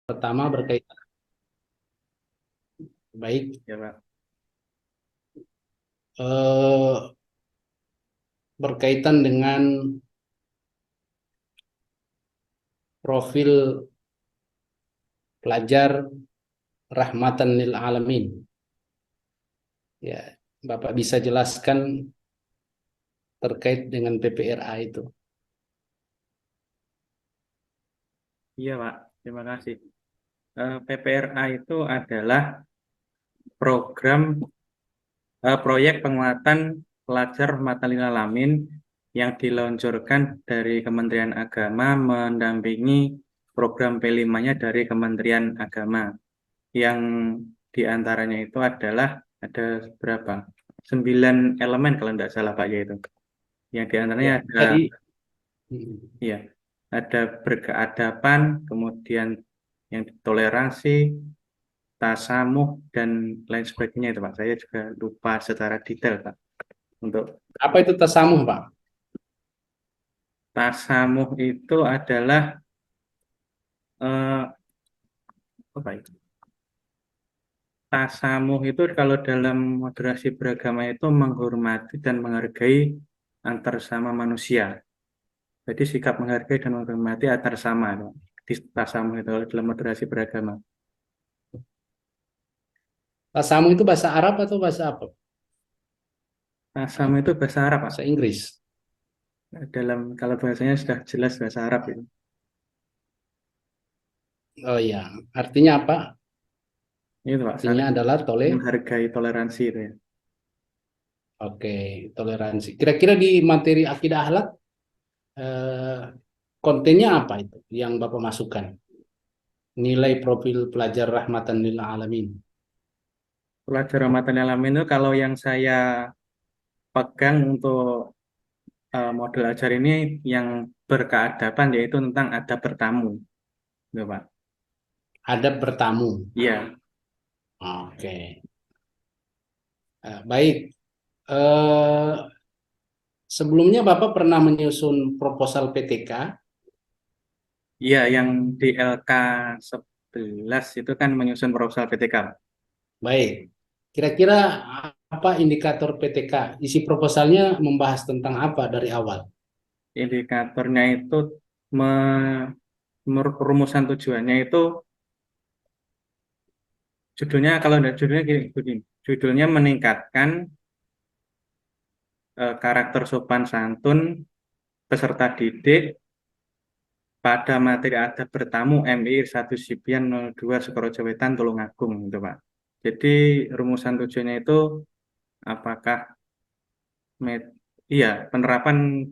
Pertama berkaitan baik Ya, Pak. eh, berkaitan dengan profil pelajar rahmatan lil alamin. Ya, Bapak bisa jelaskan terkait dengan PPRA itu. Iya, Pak. Terima kasih. PPRA itu adalah program proyek penguatan pelajar rahmatan lil alamin yang diluncurkan dari Kementerian Agama mendampingi program P5-nya dari Kementerian Agama yang diantaranya itu adalah ada berapa? 9 elemen kalau tidak salah Pak yaitu. Yang diantaranya Ya, ada tadi ya ada berkeadaban, kemudian yang toleransi, tasamuh dan lain sebagainya itu Pak. Saya juga lupa secara detail Pak. Untuk apa itu tasamuh, Pak? tasamuh itu adalah eh, apa itu? Tasamuh itu kalau dalam moderasi beragama itu menghormati dan menghargai antar sama manusia. Jadi sikap menghargai dan menghormati antar sama itu. Di tasamuh itu kalau dalam moderasi beragama. Tasamuh itu bahasa Arab atau bahasa apa? Tasamuh itu bahasa Arab Pak. Bahasa Inggris. Dalam kalau bahasanya sudah jelas bahasa Arab itu. Oh iya, artinya apa? Itu Pak, Artinya saling adalah menghargai toleransi itu ya. oke, toleransi. Kira-kira di materi akidah akhlak eh, kontennya apa itu yang Bapak masukkan? Nilai profil pelajar rahmatan lil alamin. Pelajar Ramadan Alamin itu kalau yang saya pegang untuk model ajar ini yang berkeadaban yaitu tentang adab bertamu, gitu, Pak. Adab bertamu. Iya, Oke. Baik. Eh, Sebelumnya Bapak pernah menyusun proposal PTK. iya yang di LK 11 itu kan menyusun proposal PTK. Baik. Kira-kira apa indikator PTK? Isi proposalnya membahas tentang apa dari awal? Indikatornya itu rumusan tujuannya itu judulnya kalau enggak judulnya gini, judulnya meningkatkan karakter sopan santun peserta didik pada materi adab bertamu MI 1 Sibian 02 Sukaraja Wetan Tulungagung gitu Pak. Jadi rumusan tujuannya itu apakah iya penerapan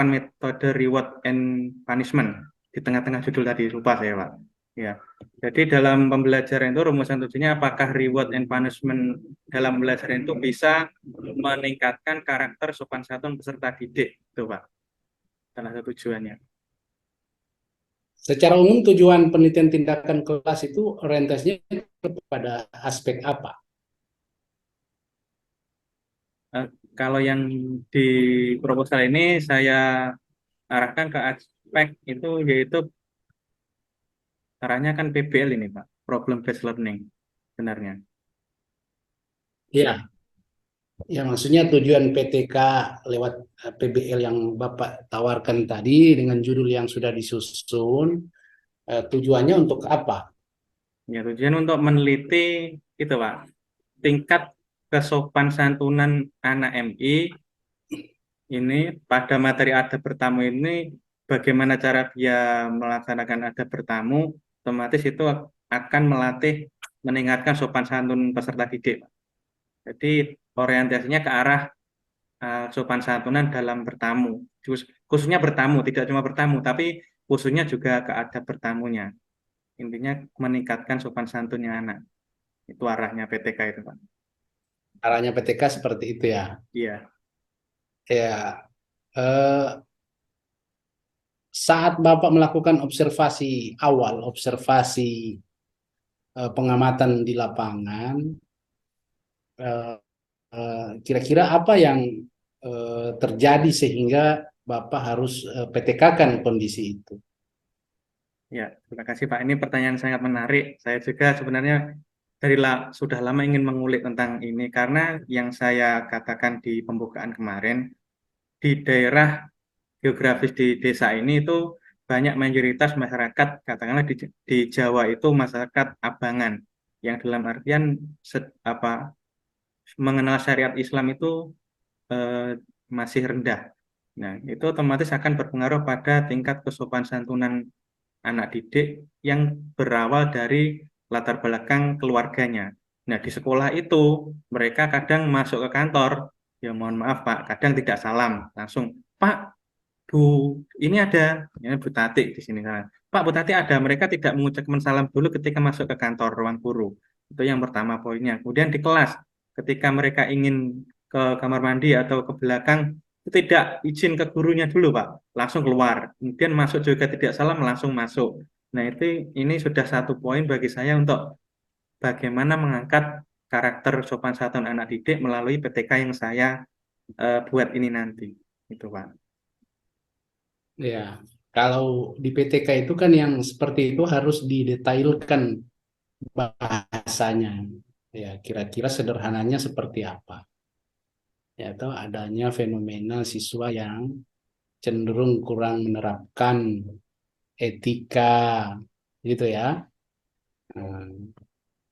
metode reward and punishment di tengah-tengah judul tadi lupa saya Pak. Ya. Jadi dalam pembelajaran itu rumusan tujuannya apakah reward and punishment dalam pembelajaran itu bisa meningkatkan karakter sopan santun peserta didik itu Pak. Salah satu tujuannya. Secara umum tujuan penelitian tindakan kelas itu orientasinya kepada aspek apa? Eh, Kalau yang di proposal ini saya arahkan ke aspek itu yaitu arahnya kan PBL ini Pak, problem based learning sebenarnya. Ya, ya maksudnya tujuan PTK lewat PBL yang Bapak tawarkan tadi dengan judul yang sudah disusun, tujuannya untuk apa? Ya tujuan untuk meneliti itu Pak, tingkat kesopan santunan anak MI ini pada materi adab bertamu ini bagaimana cara dia melaksanakan adab bertamu, otomatis itu akan melatih meningkatkan sopan santun peserta didik. Pak. Jadi orientasinya ke arah sopan santunan dalam bertamu. Khususnya bertamu, tidak cuma bertamu, tapi khususnya juga ke adab bertamunya. Intinya meningkatkan sopan santunnya anak. Itu arahnya PTK itu, Pak. Arahnya PTK seperti itu ya. Iya, Ya, eh, saat Bapak melakukan observasi awal, observasi pengamatan di lapangan, eh, kira-kira apa yang terjadi sehingga Bapak harus PTK-kan kondisi itu? Ya, terima kasih Pak. Ini pertanyaan sangat menarik. Saya juga sebenarnya sudah lama ingin mengulik tentang ini karena yang saya katakan di pembukaan kemarin, di daerah geografis di desa ini itu banyak mayoritas masyarakat, katakanlah di Jawa itu masyarakat abangan, yang dalam artian mengenal syariat Islam itu masih rendah. Nah, itu otomatis akan berpengaruh pada tingkat kesopanan santunan anak didik yang berawal dari latar belakang keluarganya. Nah, di sekolah itu mereka kadang masuk ke kantor, ya mohon maaf Pak, kadang tidak salam, langsung, Pak, Bu, ini ada, ini Bu Tati di sini. Pak, Bu Tati ada, mereka tidak mengucapkan salam dulu ketika masuk ke kantor ruang guru. Itu yang pertama poinnya. Kemudian di kelas, ketika mereka ingin ke kamar mandi atau ke belakang, tidak izin ke gurunya dulu, Pak. Langsung keluar. Kemudian masuk juga tidak salam, langsung masuk. Nah, ini sudah satu poin bagi saya untuk bagaimana mengangkat karakter sopan santun anak didik melalui PTK yang saya buat ini nanti. Itu, Pak. Ya, kalau di PTK itu kan yang seperti itu harus didetailkan bahasanya. Ya, kira-kira sederhananya seperti apa? Yaitu adanya fenomena siswa yang cenderung kurang menerapkan etika, gitu ya. Nah,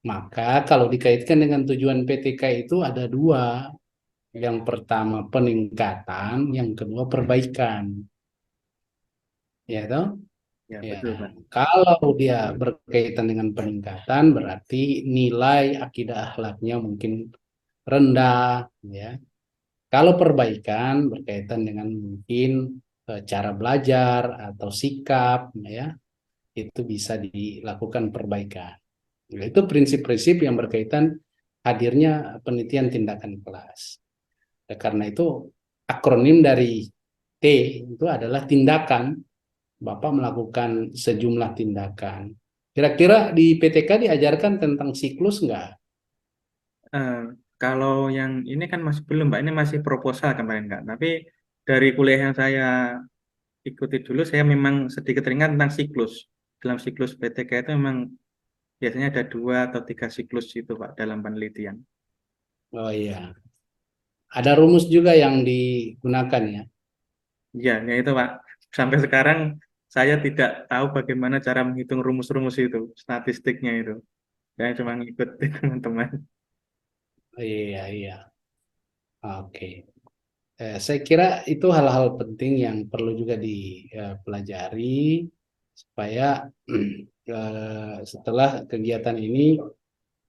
maka kalau dikaitkan dengan tujuan PTK itu ada dua. Yang pertama peningkatan, yang kedua perbaikan. Ya, toh? Ya, Ya, betul, Pak. kalau dia berkaitan dengan peningkatan, berarti nilai akidah akhlaknya mungkin rendah, ya. Kalau perbaikan berkaitan dengan mungkin cara belajar atau sikap, ya, itu bisa dilakukan perbaikan. Nah, itu prinsip-prinsip yang berkaitan hadirnya penelitian tindakan kelas. Karena itu akronim dari T itu adalah tindakan. Bapak melakukan sejumlah tindakan. Kira-kira di PTK diajarkan tentang siklus nggak? Eh, kalau yang ini kan masih belum, Mbak. Ini masih proposal kemarin, Kak. Tapi dari kuliah yang saya ikuti dulu, saya memang sedikit teringat tentang siklus. Dalam siklus PTK itu memang biasanya ada 2 atau 3 siklus itu, Pak, dalam penelitian. Oh iya, ada rumus juga yang digunakan ya. Ya itu, Pak. Sampai sekarang saya tidak tahu bagaimana cara menghitung rumus-rumus itu, statistiknya itu. Saya cuma ngikutin teman-teman. Oh, iya, iya. Oke. Saya kira itu hal-hal penting yang perlu juga dipelajari supaya setelah kegiatan ini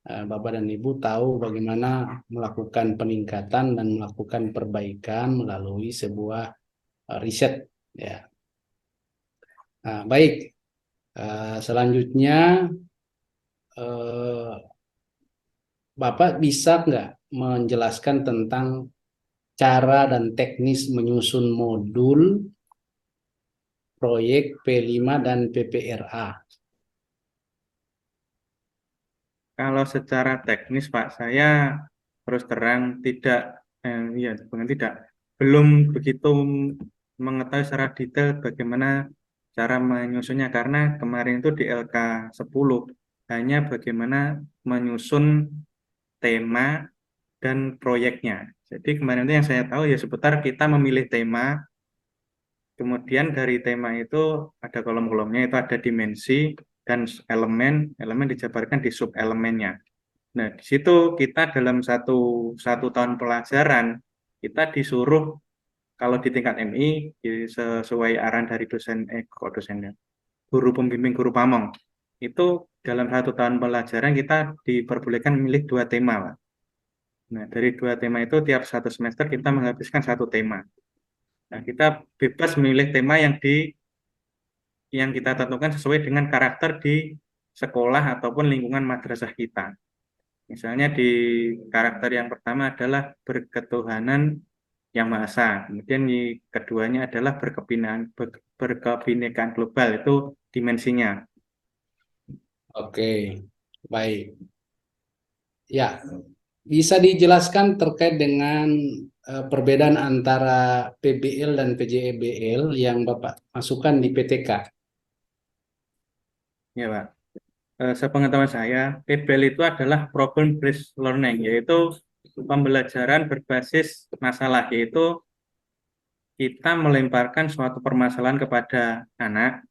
Bapak dan Ibu tahu bagaimana melakukan peningkatan dan melakukan perbaikan melalui sebuah riset. Ya. Nah, baik. Selanjutnya, eh, Bapak bisa nggak menjelaskan tentang cara dan teknis menyusun modul proyek P5 dan PPRA? Kalau secara teknis, Pak, saya terus terang ya bukan tidak, belum begitu mengetahui secara detail bagaimana cara menyusunnya karena kemarin itu di LK 10 hanya bagaimana menyusun tema dan proyeknya. Jadi kemarin itu yang saya tahu ya seputar kita memilih tema, kemudian dari tema itu ada kolom-kolomnya, itu ada dimensi dan elemen dijabarkan di sub elemennya. Nah, di situ kita dalam satu tahun pelajaran, kita disuruh kalau di tingkat MI sesuai arahan dari kok dosennya, guru pembimbing guru pamong, itu dalam satu tahun pelajaran kita diperbolehkan memilih 2 tema, Pak. Nah, dari 2 tema itu tiap satu semester kita menghabiskan satu tema. Nah, kita bebas memilih tema yang kita tentukan sesuai dengan karakter di sekolah ataupun lingkungan madrasah kita. Misalnya di karakter yang pertama adalah berketuhanan yang Maha Esa. Kemudian di keduanya adalah berkebinekaan global, itu dimensinya. Oke, baik. Ya, bisa dijelaskan terkait dengan perbedaan antara PBL dan PJBL yang Bapak masukkan di PTK? Ya, Pak. Sepengetahuan saya, PBL itu adalah problem based learning, yaitu pembelajaran berbasis masalah, yaitu kita melemparkan suatu permasalahan kepada anak.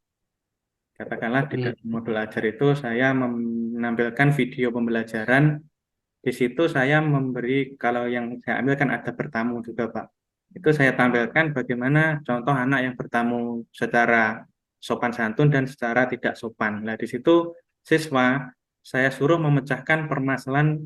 Katakanlah di Hmm. dalam modul ajar itu saya menampilkan video pembelajaran. Di situ saya memberi, kalau yang saya ambil kan ada bertamu juga, Pak. Itu saya tampilkan bagaimana contoh anak yang bertamu secara sopan santun dan secara tidak sopan. Nah, di situ siswa saya suruh memecahkan permasalahan,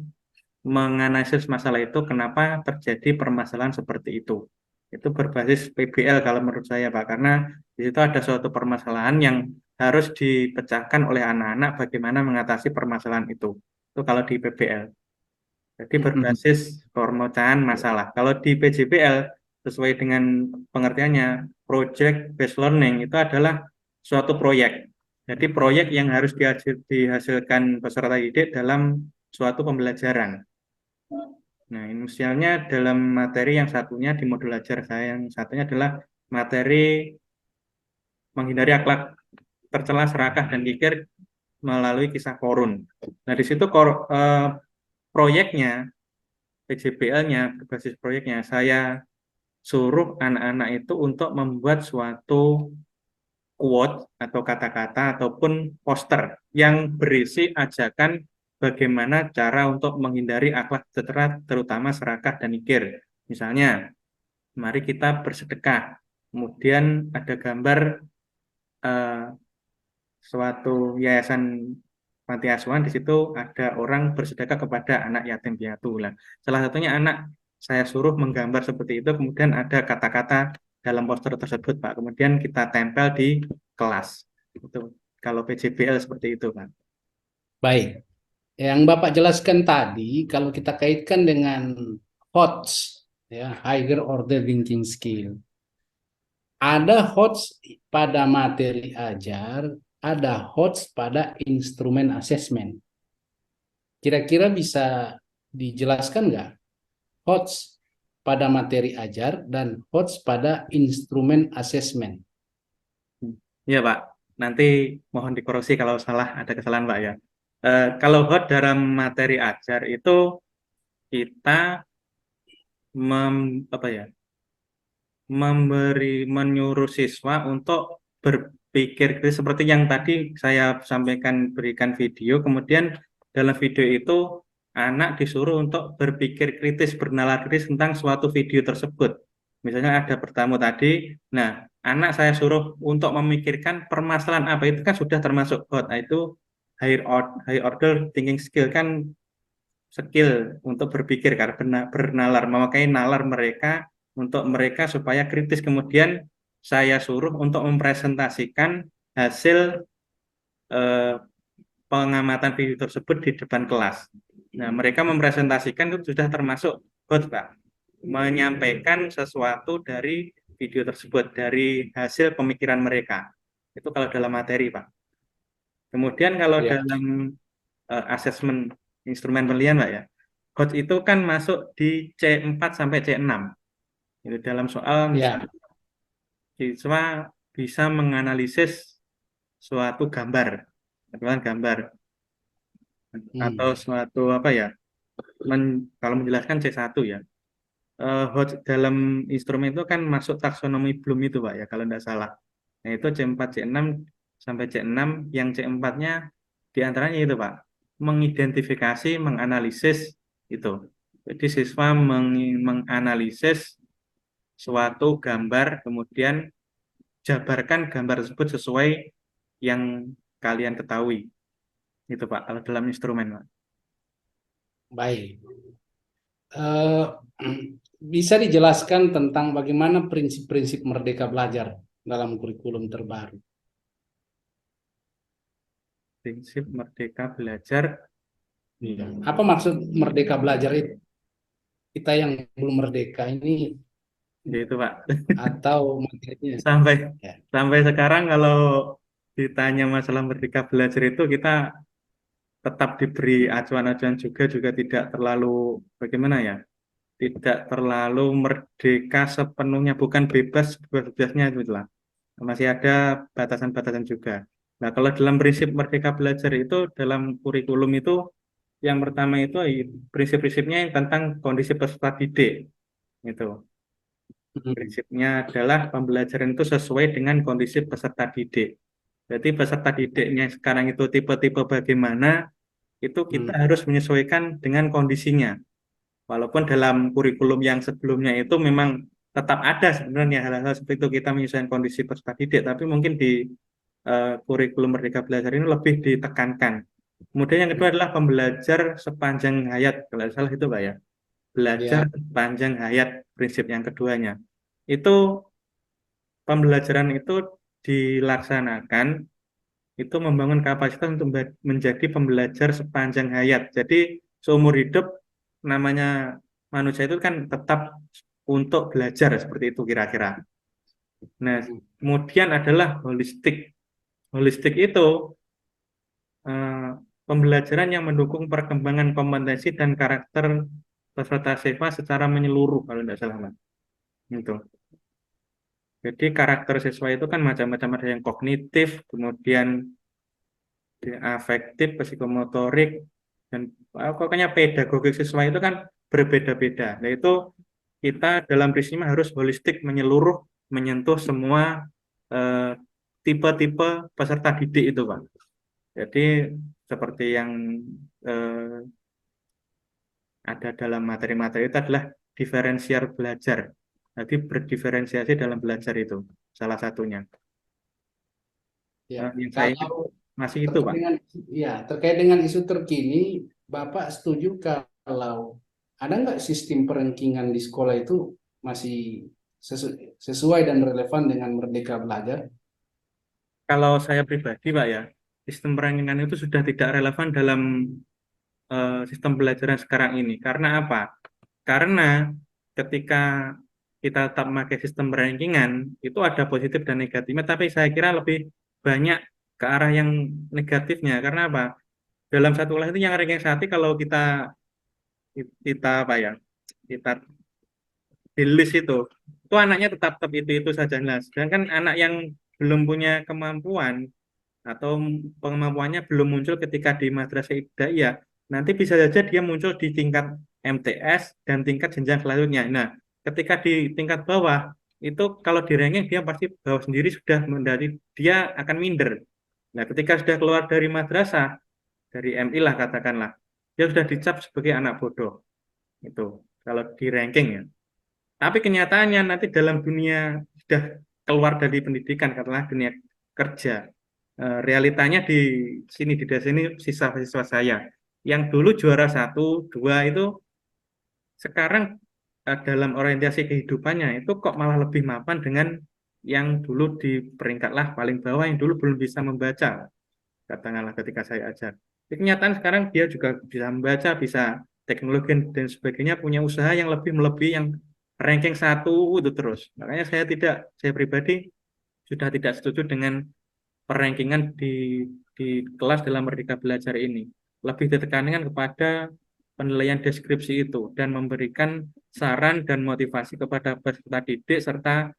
menganalisis masalah itu, kenapa terjadi permasalahan seperti itu. Itu berbasis PBL kalau menurut saya, Pak, karena di situ ada suatu permasalahan yang harus dipecahkan oleh anak-anak bagaimana mengatasi permasalahan itu. Itu kalau di PBL. Jadi Hmm. berbasis pemecahan masalah. Kalau di PJBL, sesuai dengan pengertiannya, project based learning itu adalah suatu proyek. Jadi proyek yang harus dihasilkan peserta didik dalam suatu pembelajaran. Nah, ini misalnya dalam materi yang satunya di modul ajar saya, yang satunya adalah materi menghindari akhlak tercela, serakah, dan kikir melalui kisah korun. Nah, di situ proyeknya, PJBL-nya, berbasis proyeknya, saya suruh anak-anak itu untuk membuat suatu quote atau kata-kata ataupun poster yang berisi ajakan bagaimana cara untuk menghindari akhlak tercela, terutama serakah dan ikir. Misalnya, mari kita bersedekah. Kemudian ada gambar eh, suatu yayasan panti asuhan, di situ ada orang bersedekah kepada anak yatim piatu. Lah, salah satunya anak saya suruh menggambar seperti itu, kemudian ada kata-kata dalam poster tersebut, Pak. Kemudian kita tempel di kelas. Itu kalau PJBL seperti itu, Pak. Baik. Yang Bapak jelaskan tadi, kalau kita kaitkan dengan HOTS, ya, Higher Order Thinking Skill, ada HOTS pada materi ajar, ada HOTS pada instrumen asesmen. Kira-kira bisa dijelaskan nggak HOTS pada materi ajar dan HOTS pada instrumen asesmen? Iya, Pak. Nanti mohon dikoreksi kalau salah, ada kesalahan, Pak ya. Kalau HOT dalam materi ajar itu kita apa ya, menyuruh siswa untuk berpikir kritis seperti yang tadi saya sampaikan, berikan video, kemudian dalam video itu anak disuruh untuk berpikir kritis, bernalar kritis tentang suatu video tersebut. Misalnya ada bertamu tadi, nah anak saya suruh untuk memikirkan permasalahan apa, itu kan sudah termasuk HOT. Nah, itu high order thinking skill, kan skill untuk berpikir karena bernalar, memakai nalar mereka untuk mereka supaya kritis. Kemudian saya suruh untuk mempresentasikan hasil eh, pengamatan video tersebut di depan kelas. Nah, mereka mempresentasikan itu sudah termasuk HOT, Pak. Menyampaikan sesuatu dari video tersebut, dari hasil pemikiran mereka. Itu kalau dalam materi, Pak. Kemudian kalau Ya, dalam asesmen instrumen penilaian, Pak ya, HOT itu kan masuk di C4 sampai C6. Itu dalam soal ya, misalnya siswa bisa menganalisis suatu gambar, katakan gambar atau hmm, suatu apa ya, kalau menjelaskan C1 ya. HOT dalam instrumen itu kan masuk taksonomi Bloom itu, Pak ya, kalau tidak salah. Nah, itu C4, C6 sampai C6, yang C4-nya diantaranya itu, Pak, mengidentifikasi, menganalisis itu. Jadi siswa menganalisis suatu gambar, kemudian jabarkan gambar tersebut sesuai yang kalian ketahui. Itu, Pak, kalau dalam instrumen, Pak. baik. Eh, bisa dijelaskan tentang bagaimana prinsip-prinsip Merdeka Belajar dalam kurikulum terbaru? Prinsip Merdeka Belajar, Iya. Apa maksud Merdeka Belajar itu? Kita yang belum merdeka ini yaitu, Pak. atau materinya? Sampai Ya. sampai sekarang kalau ditanya masalah Merdeka Belajar itu kita tetap diberi acuan-acuan juga tidak terlalu bagaimana ya, tidak terlalu merdeka sepenuhnya, bukan bebas bebasnya gitu lah, masih ada batasan-batasan juga. Nah, kalau dalam prinsip Merdeka Belajar itu, dalam kurikulum itu, yang pertama itu prinsip-prinsipnya yang tentang kondisi peserta didik. Itu. Hmm. Prinsipnya adalah pembelajaran itu sesuai dengan kondisi peserta didik. Jadi peserta didiknya sekarang itu tipe-tipe bagaimana, itu kita Hmm. harus menyesuaikan dengan kondisinya. Walaupun dalam kurikulum yang sebelumnya itu memang tetap ada sebenarnya hal-hal seperti itu, kita menyesuaikan kondisi peserta didik, tapi mungkin di kurikulum Merdeka Belajar ini lebih ditekankan. Kemudian yang kedua adalah pembelajar sepanjang hayat, kalau tidak salah itu Pak ya. Belajar Ya. sepanjang hayat, prinsip yang keduanya. Itu pembelajaran itu dilaksanakan, itu membangun kapasitas untuk menjadi pembelajar sepanjang hayat. Jadi seumur hidup namanya manusia itu kan tetap untuk belajar seperti itu kira-kira. Nah, kemudian adalah holistik. Holistik itu eh, pembelajaran yang mendukung perkembangan kompetensi dan karakter peserta siswa secara menyeluruh kalau tidak salah Mas. Itu. Jadi karakter siswa itu kan macam-macam, ada yang kognitif, kemudian afektif, psikomotorik, dan pokoknya pedagogik siswa itu kan berbeda-beda. Nah itu kita dalam prinsipnya harus holistik, menyeluruh, menyentuh semua eh, tipe-tipe peserta didik itu Pak. Jadi seperti yang eh, ada dalam materi-materi itu adalah diferensial belajar. Jadi berdiferensiasi dalam belajar itu salah satunya. Ya, Yang saya ingat kalau masih itu terkait Pak. dengan ya terkait dengan isu terkini, Bapak setuju kalau ada nggak sistem perankingan di sekolah itu masih sesuai dan relevan dengan Merdeka Belajar? Kalau saya pribadi Pak ya, sistem perankingan itu sudah tidak relevan dalam sistem pembelajaran sekarang ini. Karena apa? Karena ketika kita tetap memakai sistem rankingan, itu ada positif dan negatifnya, tapi saya kira lebih banyak ke arah yang negatifnya. Karena apa? Dalam satu kelas itu yang ranking satu, kalau kita apa ya, kita di list itu anaknya tetap itu saja. Nah, sedangkan anak yang belum punya kemampuan atau kemampuannya belum muncul ketika di madrasah ibtidaiyah, nanti bisa saja dia muncul di tingkat MTS dan tingkat jenjang selanjutnya. Nah, ketika di tingkat bawah itu kalau di ranking dia pasti bawah sendiri, sudah menjadi dia akan minder. Nah, ketika sudah keluar dari madrasah, dari MI lah katakanlah, dia sudah dicap sebagai anak bodoh. Itu kalau di ranking ya. Tapi kenyataannya nanti dalam dunia sudah keluar dari pendidikan, katakanlah dunia kerja, realitanya di sini, di desa ini siswa-siswa saya yang dulu juara satu, dua itu sekarang dalam orientasi kehidupannya itu kok malah lebih mapan dengan yang dulu di peringkat lah paling bawah, yang dulu belum bisa membaca, katakanlah ketika saya ajar. Di kenyataan sekarang dia juga bisa membaca, bisa teknologi dan sebagainya, punya usaha yang lebih melebihi yang ranking satu itu terus. Makanya saya pribadi sudah tidak setuju dengan perankingan di kelas dalam Merdeka Belajar ini. Lebih ditekankan kepada penilaian deskripsi itu dan memberikan saran dan motivasi kepada peserta didik serta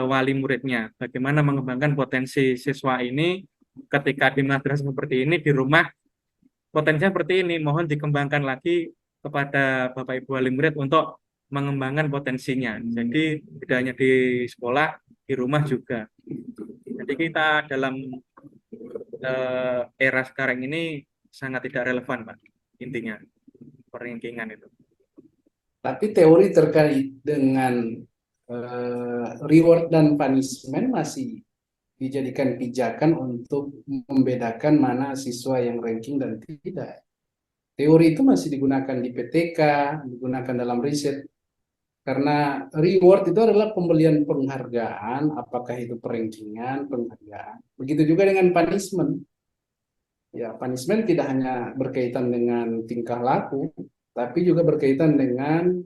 wali muridnya. Bagaimana mengembangkan potensi siswa ini ketika di madrasah seperti ini, di rumah potensinya seperti ini. Mohon dikembangkan lagi kepada Bapak Ibu wali murid untuk mengembangkan potensinya. Jadi tidak hanya di sekolah, di rumah juga. Jadi kita dalam era sekarang ini sangat tidak relevan, Pak. Intinya, perankingan itu. Tapi teori terkait dengan reward dan punishment masih dijadikan pijakan untuk membedakan mana siswa yang ranking dan tidak. Teori itu masih digunakan di PTK, digunakan dalam riset. Karena reward itu adalah pembelian penghargaan, apakah itu perankingan, penghargaan. Begitu juga dengan punishment. Ya, punishment tidak hanya berkaitan dengan tingkah laku, tapi juga berkaitan dengan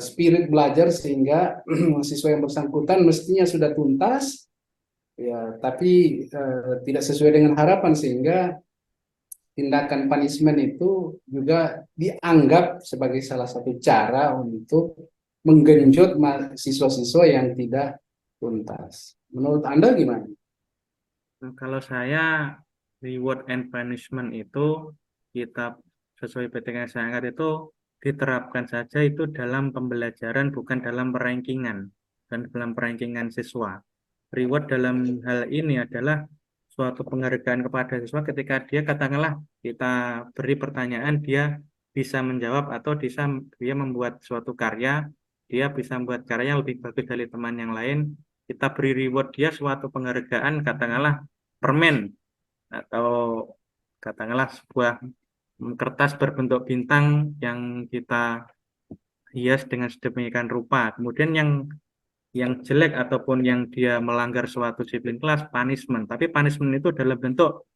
spirit belajar sehingga siswa yang bersangkutan mestinya sudah tuntas, ya, tapi tidak sesuai dengan harapan sehingga tindakan punishment itu juga dianggap sebagai salah satu cara untuk menggenjot siswa-siswa yang tidak tuntas. Menurut Anda gimana? Nah, kalau saya reward and punishment itu kita sesuai PTK yang saya angkat itu diterapkan saja itu dalam pembelajaran bukan dalam perankingan dan dalam perankingan siswa. Reward dalam hal ini adalah suatu penghargaan kepada siswa ketika dia katakanlah kita beri pertanyaan dia bisa menjawab atau dia membuat suatu karya, dia bisa membuat karya yang lebih bagus dari teman yang lain, kita beri reward dia suatu penghargaan katakanlah permen atau katakanlah sebuah kertas berbentuk bintang yang kita hias dengan sedemikian rupa. Kemudian yang jelek ataupun yang dia melanggar suatu disiplin kelas punishment. Tapi punishment itu dalam bentuk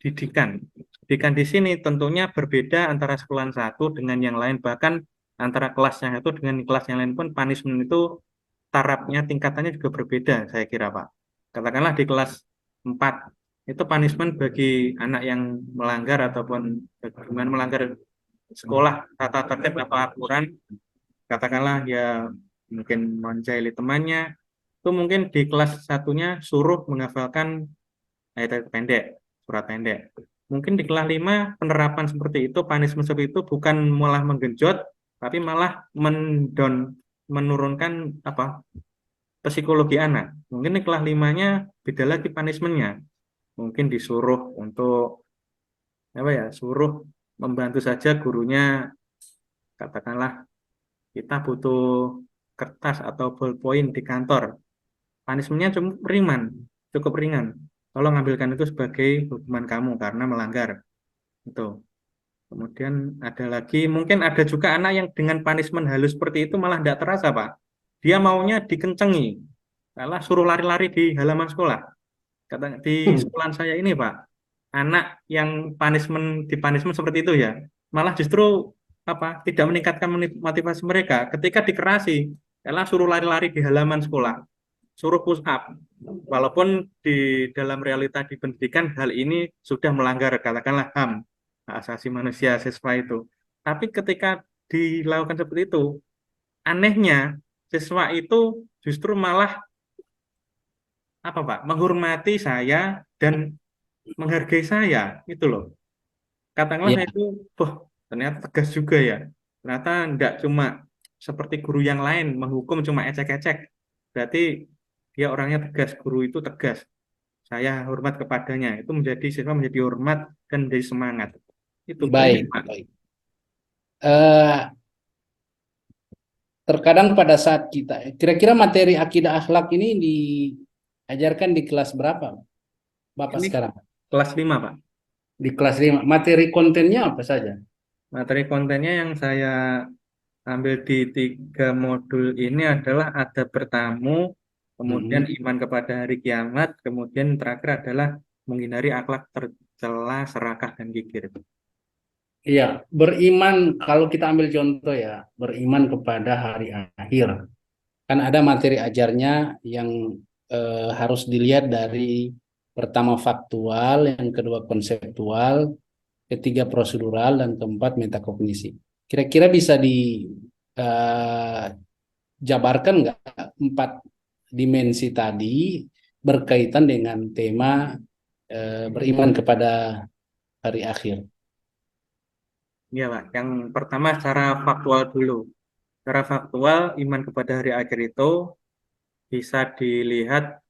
didikan. Didikan di sini tentunya berbeda antara sekolahan satu dengan yang lain, bahkan antara kelas yang satu dengan kelas yang lain pun punishment itu tarafnya tingkatannya juga berbeda saya kira Pak. Katakanlah di kelas 4 itu punishment bagi anak yang melanggar ataupun dengan melanggar sekolah tata tertib atau aturan, katakanlah ya mungkin menjahili temannya, itu mungkin di kelas satunya suruh menghafalkan ayat-ayat pendek, surat pendek. Mungkin di kelas 5 penerapan seperti itu, punishment seperti itu bukan malah menggenjot, tapi malah menurunkan apa psikologi anak. Mungkin di kelas 5-nya beda lagi punishmentnya. Mungkin disuruh untuk apa ya, suruh membantu saja gurunya, katakanlah kita butuh kertas atau ballpoint di kantor. Punishmentnya cukup ringan. Tolong ambilkan itu sebagai hukuman kamu karena melanggar. Itu. Kemudian ada lagi, mungkin ada juga anak yang dengan punishment halus seperti itu malah tidak terasa, Pak. Dia maunya dikencengi, malah suruh lari-lari di halaman sekolah. Kata di sekolahan saya ini, Pak, anak yang punishment seperti itu ya, malah justru apa? Tidak meningkatkan motivasi mereka. Ketika dikerasi, malah suruh lari-lari di halaman sekolah, suruh push up. Walaupun di dalam realita di pendidikan hal ini sudah melanggar katakanlah HAM, hak asasi manusia siswa itu. Tapi ketika dilakukan seperti itu, anehnya siswa itu justru malah apa Pak, menghormati saya dan menghargai saya itu loh. Katakanlah Ya, saya itu, wah ternyata tegas juga ya. Ternyata tidak cuma seperti guru yang lain menghukum cuma ecek-ecek. Berarti dia orangnya tegas, guru itu tegas. Saya hormat kepadanya. Itu menjadi siswa menjadi hormat dan menjadi semangat. Itu penting baik, Pak. baik. Terkadang pada saat kita, kira-kira materi akidah akhlak ini diajarkan di kelas berapa, Bapak Ini sekarang? kelas 5 Pak. Di kelas 5. Materi kontennya apa saja? Materi kontennya yang saya ambil di 3 modul ini adalah ada bertamu, kemudian Mhm. iman kepada hari kiamat, kemudian terakhir adalah menghindari akhlak tercela, serakah, dan kikir. Iya, beriman, kalau kita ambil contoh ya, beriman kepada hari akhir. Kan ada materi ajarnya yang harus dilihat dari pertama faktual, yang kedua konseptual, ketiga prosedural, dan keempat metakognisi. Kira-kira bisa dijabarkan nggak empat dimensi tadi berkaitan dengan tema beriman kepada hari akhir? Iya, Pak. Yang pertama secara faktual dulu. Secara faktual, iman kepada hari akhir itu bisa dilihat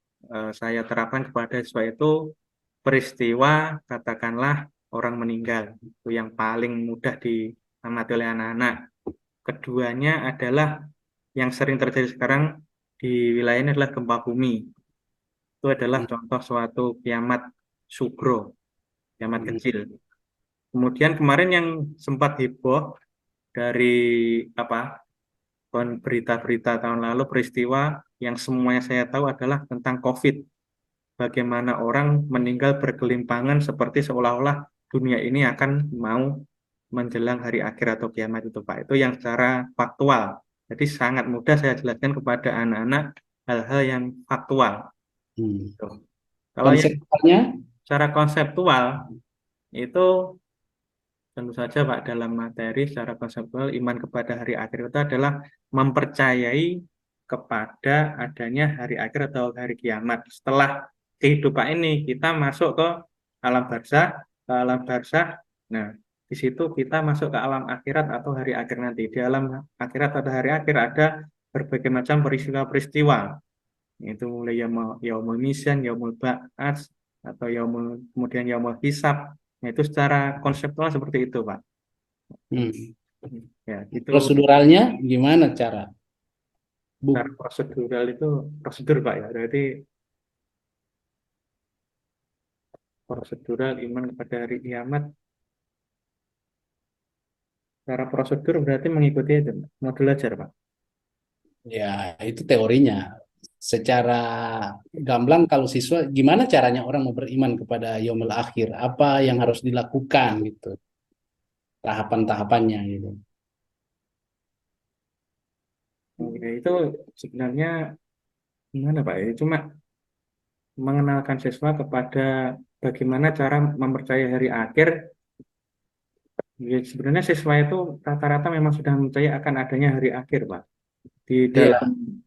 saya terapkan kepada siswa itu peristiwa, katakanlah orang meninggal. Itu yang paling mudah diamati oleh anak-anak. Keduanya adalah yang sering terjadi sekarang di wilayah ini adalah gempa bumi. Itu adalah contoh suatu kiamat sugro, kiamat kecil. Kemudian kemarin yang sempat heboh dari apa berita-berita tahun lalu peristiwa yang semuanya saya tahu adalah tentang COVID. Bagaimana orang meninggal bergelimpangan seperti seolah-olah dunia ini akan mau menjelang hari akhir atau kiamat itu Pak. Itu yang secara faktual. Jadi sangat mudah saya jelaskan kepada anak-anak hal-hal yang faktual. Hmm. Tuh. Kalau yang Konsepnya, secara konseptual itu tentu saja Pak dalam materi secara konseptual iman kepada hari akhir itu adalah mempercayai kepada adanya hari akhir atau hari kiamat. Setelah kehidupan ini, kita masuk ke alam barzah, Nah, di situ kita masuk ke alam akhirat atau hari akhir nanti. Di alam akhirat atau hari akhir ada berbagai macam peristiwa-peristiwa. Itu mulai yaumul misyan, yaumul ba'ats, atau kemudian yaumul hisab. Nah, itu secara konseptual seperti itu, Pak. Hmm. Ya, itu Proseduralnya gimana cara? secara Bu, prosedural itu prosedur, Pak ya. Berarti prosedural iman kepada hari kiamat. Secara prosedur berarti mengikuti itu, modul ajar, Pak. ya itu teorinya. Secara gamblang kalau siswa, gimana caranya orang mau beriman kepada yaumul akhir? Apa yang harus dilakukan gitu? Tahapan-tahapannya gitu. Oke, itu sebenarnya gimana, Pak? Ya, cuma mengenalkan siswa kepada bagaimana cara mempercayai hari akhir. Ya, sebenarnya siswa itu rata-rata memang sudah percaya akan adanya hari akhir, Pak. Di dalam Iya.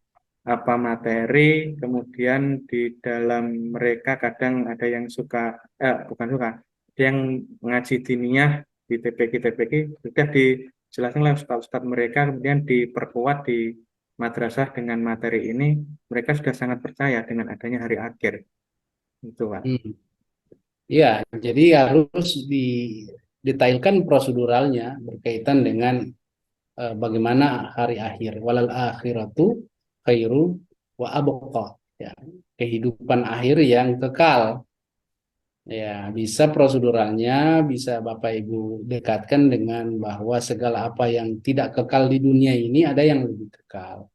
apa materi, kemudian di dalam mereka kadang ada yang suka, bukan suka, ada yang ngaji diniyah di TPQ-TPQ, sudah dijelaskan oleh ustadz-ustadz mereka, kemudian diperkuat di madrasah dengan materi ini, mereka sudah sangat percaya dengan adanya hari akhir. Itu, Pak. Hmm. Iya, jadi harus didetailkan proseduralnya berkaitan dengan bagaimana hari akhir. Walal akhiratu khairu wa abqa. Ya, kehidupan akhir yang kekal. Ya, bisa proseduralnya, bisa Bapak Ibu dekatkan dengan bahwa segala apa yang tidak kekal di dunia ini ada yang lebih kekal.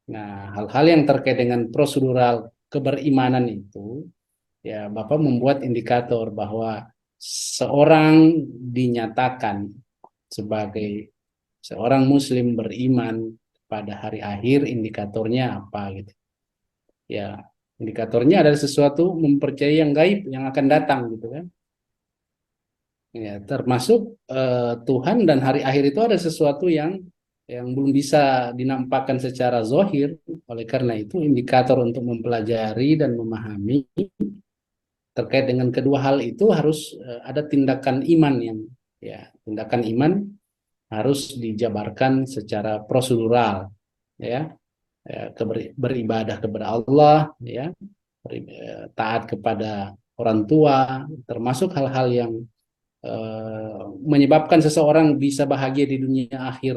Nah, hal-hal yang terkait dengan prosedural keberimanan itu, ya Bapak membuat indikator bahwa seorang dinyatakan sebagai seorang Muslim beriman pada hari akhir, indikatornya apa gitu. Ya, indikatornya adalah sesuatu mempercayai yang gaib yang akan datang gitu kan. Ya, termasuk Tuhan dan hari akhir itu ada sesuatu yang belum bisa dinampakkan secara zohir. Oleh karena itu, indikator untuk mempelajari dan memahami terkait dengan kedua hal itu harus ada tindakan iman yang ya tindakan iman harus dijabarkan secara prosedural ya, beribadah kepada Allah ya, taat kepada orang tua, termasuk hal-hal yang menyebabkan seseorang bisa bahagia di dunia akhir,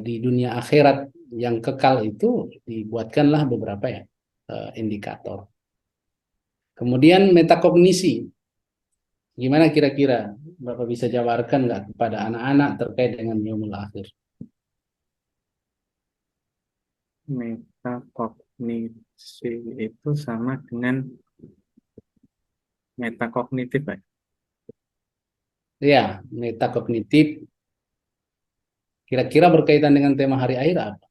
di dunia akhirat yang kekal itu dibuatkanlah beberapa ya indikator. Kemudian metakognisi, gimana kira-kira Bapak bisa jabarkan nggak kepada anak-anak terkait dengan yaumul akhir? Metakognisi itu sama dengan metakognitif, Pak. Ya, metakognitif kira-kira berkaitan dengan tema hari akhir apa?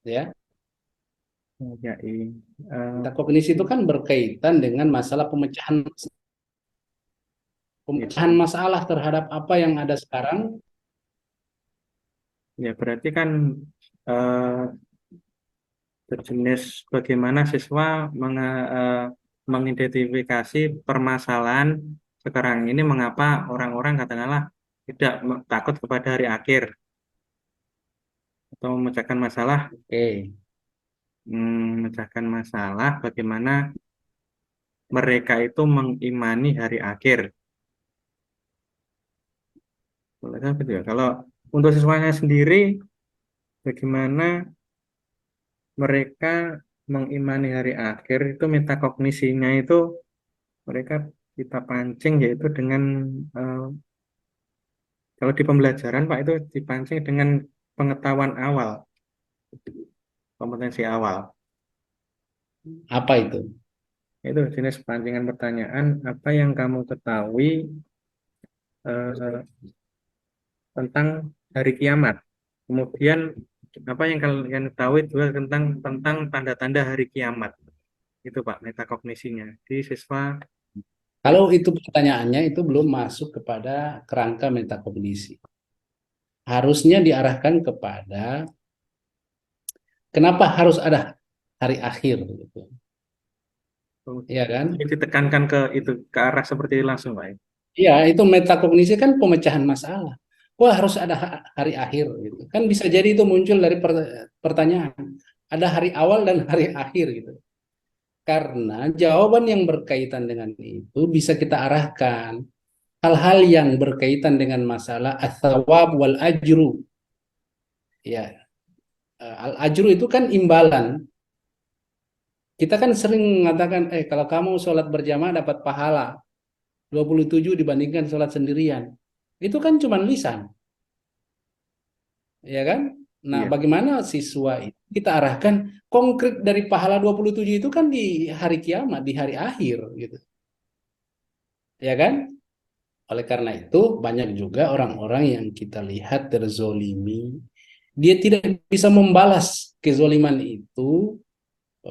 Ya, Ya, metakognisi itu kan berkaitan dengan masalah pemecahan pemecahan itu. masalah terhadap apa yang ada sekarang. Ya, berarti kan eh, sejenis bagaimana siswa mengidentifikasi permasalahan sekarang ini, mengapa orang-orang katakanlah tidak takut kepada hari akhir atau memecahkan masalah, Oke. memecahkan masalah bagaimana mereka itu mengimani hari akhir. Boleh kan gitu ya. Kalau untuk siswanya sendiri, bagaimana mereka mengimani hari akhir itu metakognisinya itu mereka kita pancing yaitu dengan eh, kalau di pembelajaran Pak itu dipancing dengan pengetahuan awal, kompetensi awal. Apa itu? Itu jenis pancingan pertanyaan apa yang kamu ketahui eh, tentang hari kiamat. Kemudian apa yang kalian ketahui juga tentang tanda-tanda hari kiamat. Itu Pak metakognisinya. Di siswa Kalau itu pertanyaannya itu belum masuk kepada kerangka metakognisi. harusnya diarahkan kepada kenapa harus ada hari akhir gitu. Oh, Ya kan? jadi ditekankan ke itu ke arah seperti itu langsung, Pak. Iya, itu metakognisi kan pemecahan masalah. Wah, harus ada hari akhir gitu. Kan bisa jadi itu muncul dari pertanyaan. Ada hari awal dan hari akhir gitu. Karena jawaban yang berkaitan dengan itu bisa kita arahkan. Hal-hal yang berkaitan dengan masalah as-sawab wal ajru. Ya, al-ajru itu kan imbalan. Kita kan sering mengatakan, kalau kamu sholat berjamaah dapat pahala 27 dibandingkan sholat sendirian. Itu kan cuma lisan. Ya kan? Nah, Iya. bagaimana siswa itu kita arahkan konkret dari pahala 27 itu kan di hari kiamat, di hari akhir gitu. Ya kan? Oleh karena itu banyak juga orang-orang yang kita lihat terzolimi, dia tidak bisa membalas kezoliman itu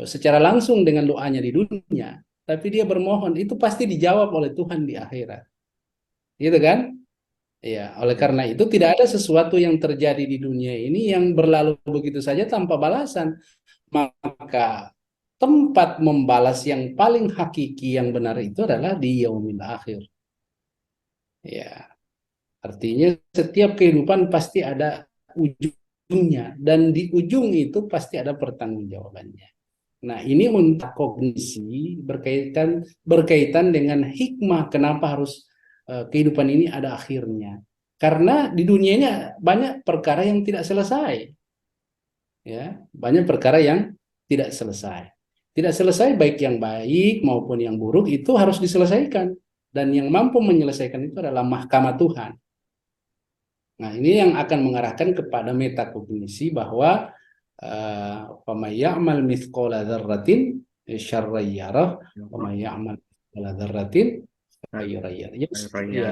secara langsung dengan doanya di dunia, tapi dia bermohon itu pasti dijawab oleh Tuhan di akhirat. Gitu kan? Ya, oleh Iya. karena itu tidak ada sesuatu yang terjadi di dunia ini yang berlalu begitu saja tanpa balasan. Maka tempat membalas yang paling hakiki yang benar itu adalah di yaumil akhir. Ya, artinya setiap kehidupan pasti ada ujungnya dan di ujung itu pasti ada pertanggungjawabannya. Nah, ini untuk kognisi berkaitan berkaitan dengan hikmah kenapa harus kehidupan ini ada akhirnya. Karena di dunia ini banyak perkara yang tidak selesai, ya, banyak perkara yang tidak selesai. Tidak selesai baik yang baik maupun yang buruk itu harus diselesaikan dan yang mampu menyelesaikan itu adalah mahkamah Tuhan. Nah, ini yang akan mengarahkan kepada metakognisi bahwa faman ya'mal mithqala dzarratin syarran yarah wa man ya'mal mithqala dzarratin khairan yarah. Yes, Raya. ya.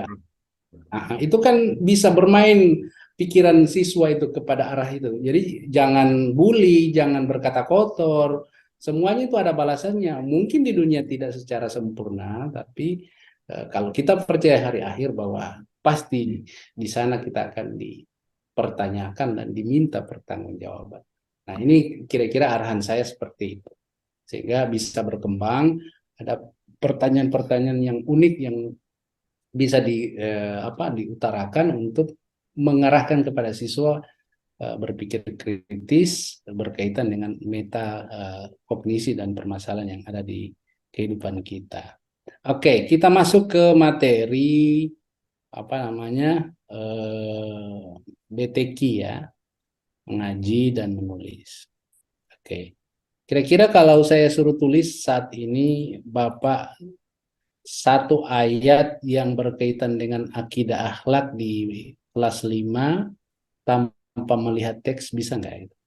Nah, itu kan bisa bermain pikiran siswa itu kepada arah itu. Jadi jangan bully, jangan berkata kotor. Semuanya itu ada balasannya. Mungkin di dunia tidak secara sempurna, tapi kalau kita percaya hari akhir bahwa pasti di sana kita akan dipertanyakan dan diminta pertanggungjawaban. Nah, ini kira-kira arahan saya seperti itu. Sehingga bisa berkembang, ada pertanyaan-pertanyaan yang unik yang bisa diutarakan untuk mengarahkan kepada siswa berpikir kritis berkaitan dengan meta kognisi dan permasalahan yang ada di kehidupan kita. Oke, kita masuk ke materi apa namanya BTQ ya, mengaji dan menulis. Oke, kira-kira kalau saya suruh tulis saat ini, Bapak satu ayat yang berkaitan dengan akidah akhlak di kelas 5 tanpa melihat teks bisa nggak itu?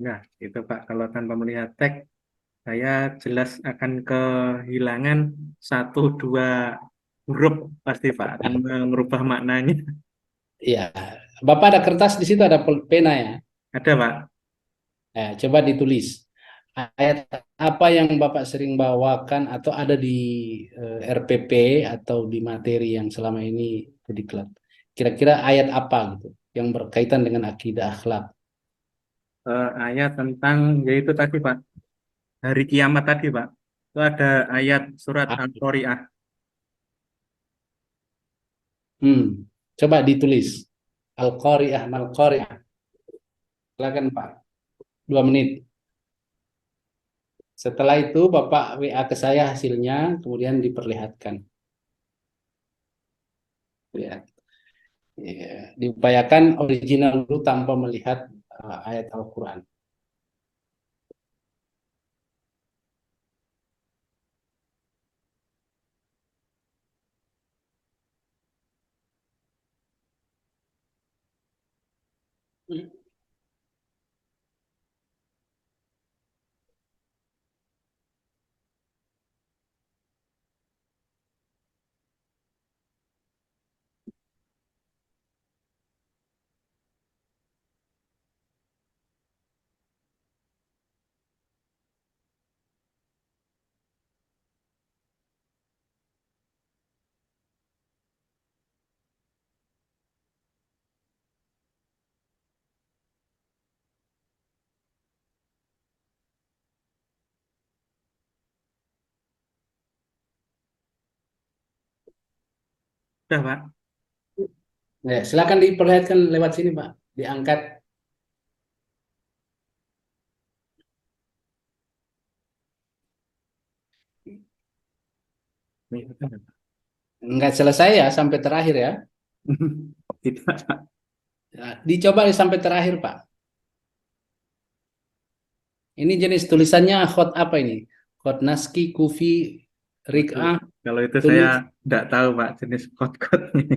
Nah, itu Pak, kalau tanpa melihat teks, saya jelas akan kehilangan satu dua huruf pasti Pak, akan merubah maknanya. Iya, Bapak ada kertas di situ ada pena ya. Ada Pak. Coba ditulis ayat apa yang Bapak sering bawakan atau ada di RPP atau di materi yang selama ini ke diklat. Kira-kira ayat apa gitu yang berkaitan dengan akidah akhlak. Ayat tentang, yaitu tadi Pak, hari kiamat tadi Pak. Itu ada ayat surat Ah, Al-Qari'ah. Hmm, coba ditulis. Al-Qari'ah, Mal-Qari'ah. Silakan Pak. 2 menit. Setelah itu Bapak WA ke saya hasilnya, kemudian diperlihatkan. Ya, ya. Diupayakan original dulu tanpa melihat ayat Al-Quran. Udah, Pak. Ya, silakan diperlihatkan lewat sini, Pak. Diangkat. Iya, betul, Pak. Enggak selesai ya sampai terakhir ya. Tidak, Pak. Ya, dicoba sampai terakhir, Pak. Ini jenis tulisannya hot apa ini? Hot Naski, Kufi, Waduh, Rik'ah, kalau itu saya tulis. tidak tahu, Pak, jenis kot-kotnya.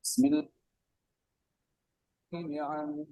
Bismillahirrahmanirrahim.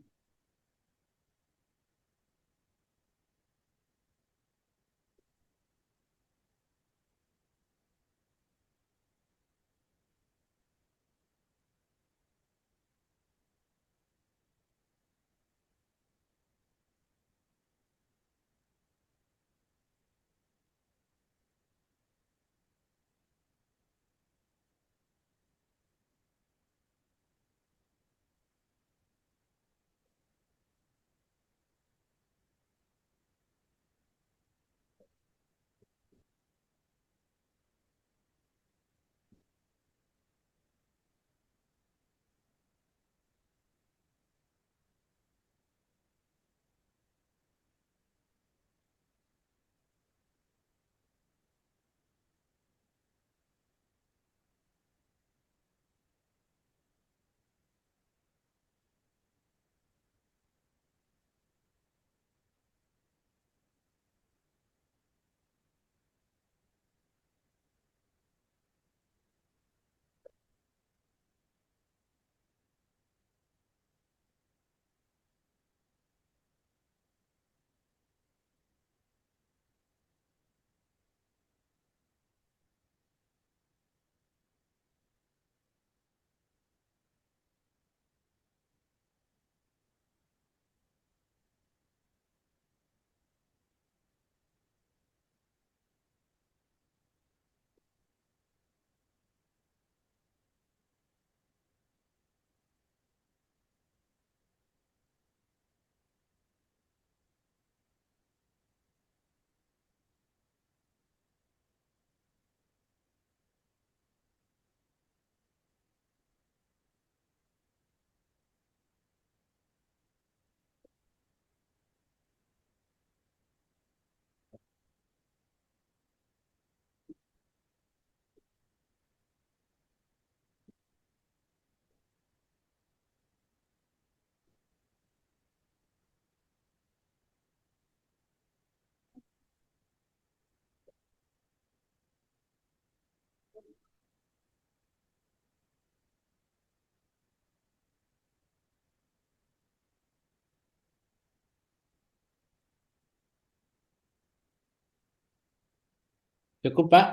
Cukup, Pak?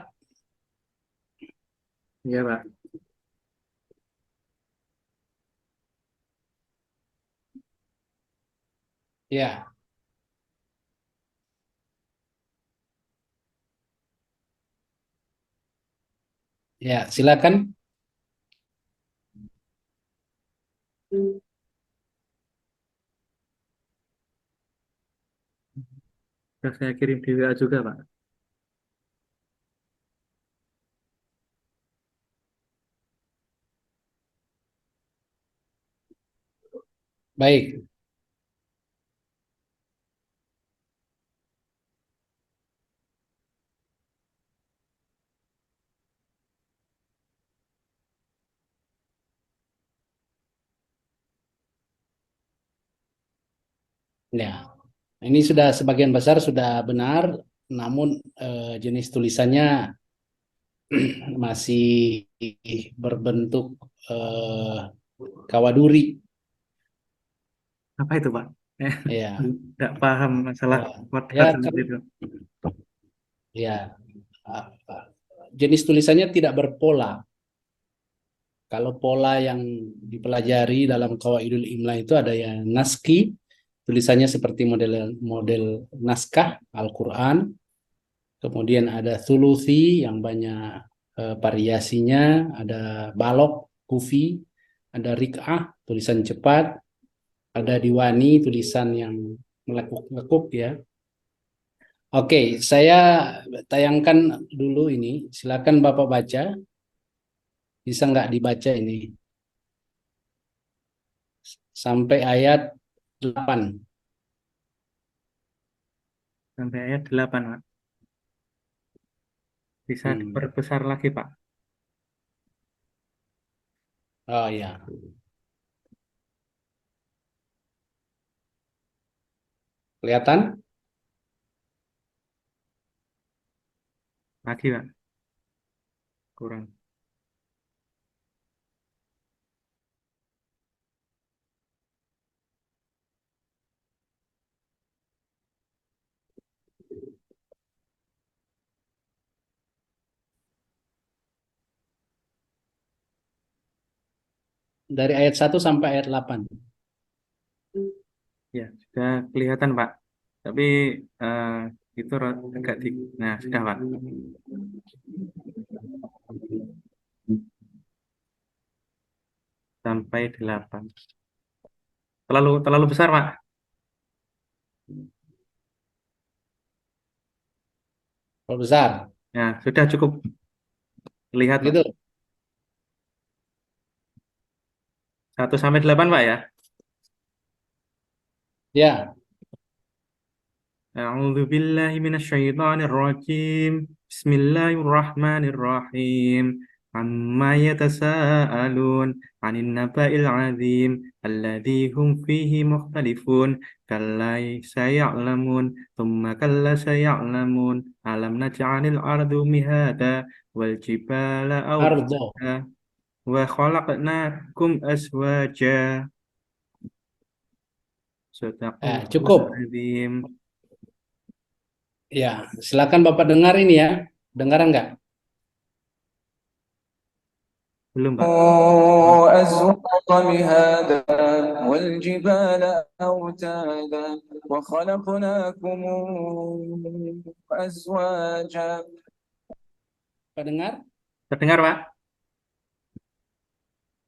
Iya, Pak. Ya, ya, silakan. Sudah saya kirim di WA juga, Pak. Baik. Ya, ini sudah sebagian besar sudah benar, namun jenis tulisannya masih berbentuk eh, kawaduri. Apa itu, Pak? Eh, Ya, Nggak paham masalah ya, wadah ya, seperti itu. ya. Ah, ah. Jenis tulisannya tidak berpola. Kalau pola yang dipelajari dalam Qawaidul Imla itu ada yang naski, tulisannya seperti model model naskah Al-Qur'an. Kemudian ada thuluthi yang banyak variasinya, ada balok, kufi, ada rik'ah, tulisan cepat, ada diwani, tulisan yang melekuk-lekuk ya. Oke, saya tayangkan dulu ini. Silakan Bapak baca. Bisa nggak dibaca ini? Sampai ayat 8. Sampai ayat 8, Pak. Bisa Hmm. diperbesar lagi, Pak. Oh ya, kelihatan? Lagi, Pak. Kurang. Dari ayat 1 sampai ayat 8. Ya, sudah kelihatan, Pak. Tapi eh, itu agak di... Nah, sudah, Pak. Sampai 8. Terlalu besar, Pak. Kalau besar, Nah, sudah cukup lihat, Pak. gitu. 1 sampai 8, Pak ya. Ya, أعوذ بالله من الشيطان الرجيم بسم الله الرحمن الرحيم عما يتساءلون عن النبأ العظيم الذي هم فيه مختلفون كلا سيعلمون ثم كلا سيعلمون ألم نجعل الأرض مهادا والجبال ardo. أوتادا وخلقناكم أزواجا صدق الله Cukup. العظيم. Ya, silakan Bapak dengar ini ya. Dengaran nggak? Belum, Pak. أزواج مهادا والجبال أوتادا وخلقناكم أزواجا. Pak dengar? Terdengar, Pak?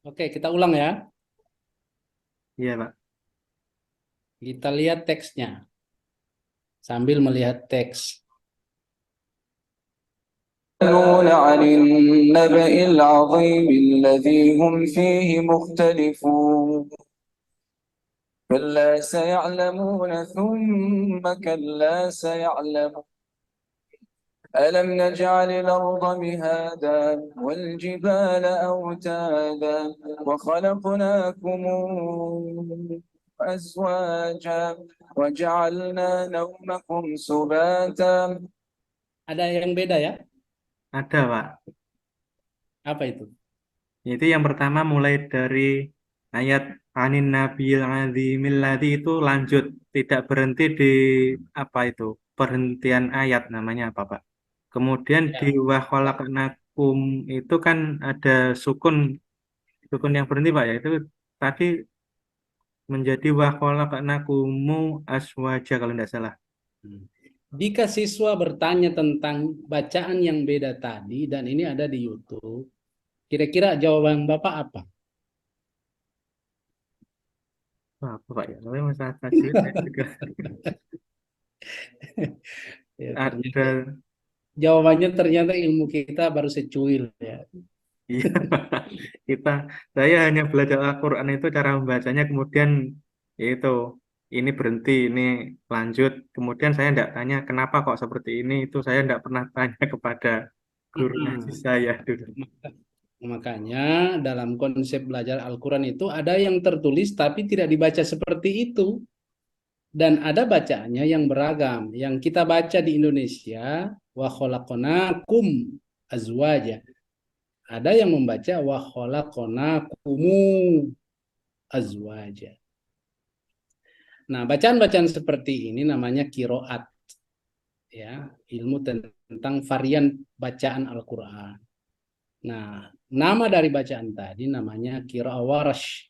Oke, kita ulang ya. Iya, Pak. Kita lihat teksnya sambil melihat teks. يسألون عن النبأ العظيم الذي هم فيه مختلفون كلا سيعلمون ثم كلا سيعلمون ألم نجعل الأرض مهادا والجبال أوتادا وخلقناكم أزواجا وجعلنا نومكم سباتا. Ada yang beda ya? Ada, Pak. Apa itu? Itu yang pertama mulai dari ayat Anin Nabil Azimil Ladzi itu lanjut. Tidak berhenti di apa itu? Perhentian ayat namanya apa, Pak? Kemudian di Ya. wa khalaqnakum itu kan ada sukun sukun yang berhenti Pak ya. Itu tadi menjadi wa khalaqnakumu aswaja kalau tidak salah. Hmm. Jika siswa bertanya tentang bacaan yang beda tadi, dan ini ada di YouTube, kira-kira jawaban Bapak apa? Wah, apa Pak ya? Tapi masalah tajwid saya juga Ya, ternyata ada. jawabannya ternyata ilmu kita baru secuil ya. Iya, kita saya hanya belajar Al-Quran itu cara membacanya, kemudian itu ini berhenti, ini lanjut. Kemudian saya tidak tanya kenapa kok seperti ini, itu saya tidak pernah tanya kepada guru ngaji Mm-mm. saya dulu. Makanya dalam konsep belajar Al-Quran itu ada yang tertulis tapi tidak dibaca seperti itu. Dan ada bacaannya yang beragam. Yang kita baca di Indonesia, wa khalaqnakum azwaja. Ada yang membaca wa khalaqnakumu azwaja. Nah, bacaan-bacaan seperti ini namanya kiroat, ya, ilmu tentang varian bacaan Al-Quran. Nah, nama dari bacaan tadi namanya kiroah warash.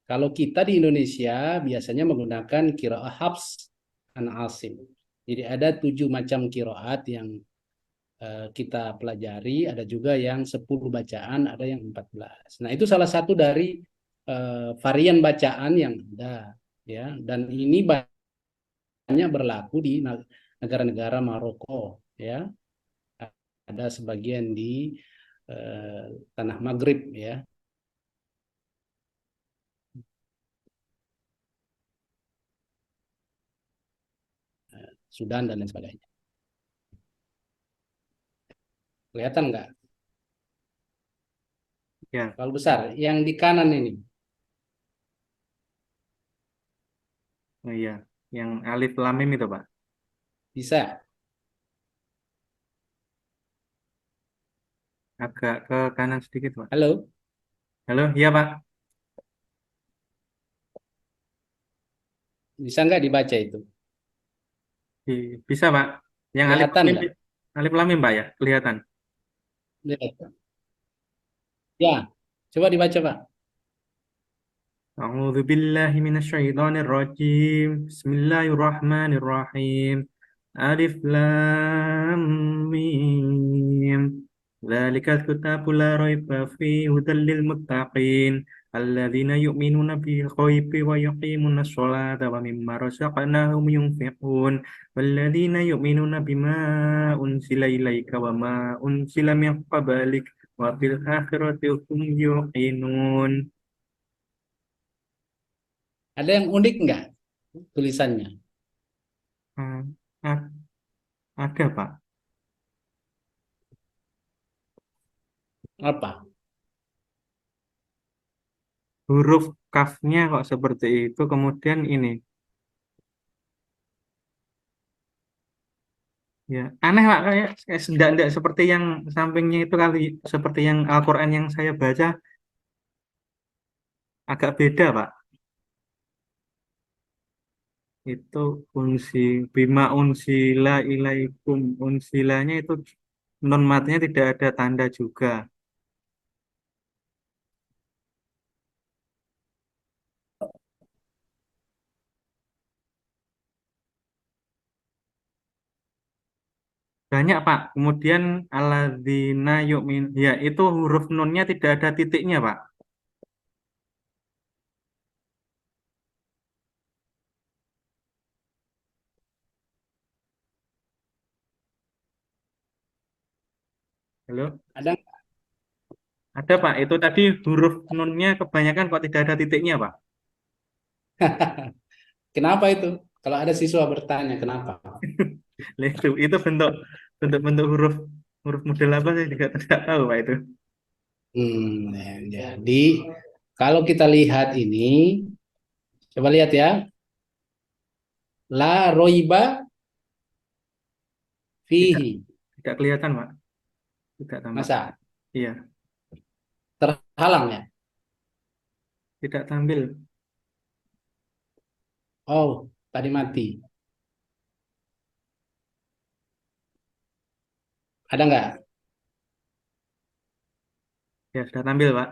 Kalau kita di Indonesia biasanya menggunakan kiroah Hafs an Asim. Jadi ada 7 macam kiroat yang kita pelajari, ada juga yang 10 bacaan, ada yang 14. Nah, itu salah satu dari varian bacaan yang ada, ya. Dan ini banyak berlaku di negara-negara Maroko, ya. Ada sebagian di tanah Maghrib, ya, Sudan dan lain sebagainya. Kelihatan nggak? Ya, Kalau besar, yang di kanan ini oh iya, yang alif lam mim itu Pak. bisa. Agak ke kanan sedikit Pak. Halo, Halo, iya Pak. bisa nggak dibaca itu? Bisa Pak. Yang alif lam Kelihatan mim, nggak? alif lam mim Pak ya, kelihatan. Lihat. Ya, coba dibaca Pak. أعوذ بالله من الشيطان الرجيم بسم الله الرحمن الرحيم ألف لام ميم ذلك الكتاب لا ريب فيه هدى للمتقين الذين يؤمنون بالغيب ويقيمون الصلاة ومما رزقناهم ينفقون والذين يؤمنون بما أنزل إليك وما أنزل من قبلك وبالآخرة هم يوقنون. Ada yang unik nggak tulisannya? Ah, ah, ada Pak. Apa? Huruf kafnya kok seperti itu. Kemudian ini, ya aneh Pak. Kayak tidak seperti yang sampingnya itu kali, seperti yang Al-Quran yang saya baca agak beda Pak. Itu unsi bima unsila ilaikum unsilanya itu non matnya tidak ada tanda juga. Banyak Pak. Kemudian alladzina yu'min, ya itu huruf nunnya tidak ada titiknya Pak. Halo. Ada? Ada Pak, itu tadi huruf nunnya kebanyakan kok tidak ada titiknya Pak. Kenapa itu? Kalau ada siswa bertanya, kenapa? Lah, itu bentuk bentuk huruf huruf model apa saya juga tidak tahu Pak itu. Jadi kalau kita lihat ini, coba lihat ya, la roiba Tidak fihi. tidak kelihatan Pak, tidak tampak. Masa Iya, terhalang ya? tidak tampil. Oh, tadi mati. Ada nggak? Ya, sudah tampil, Pak.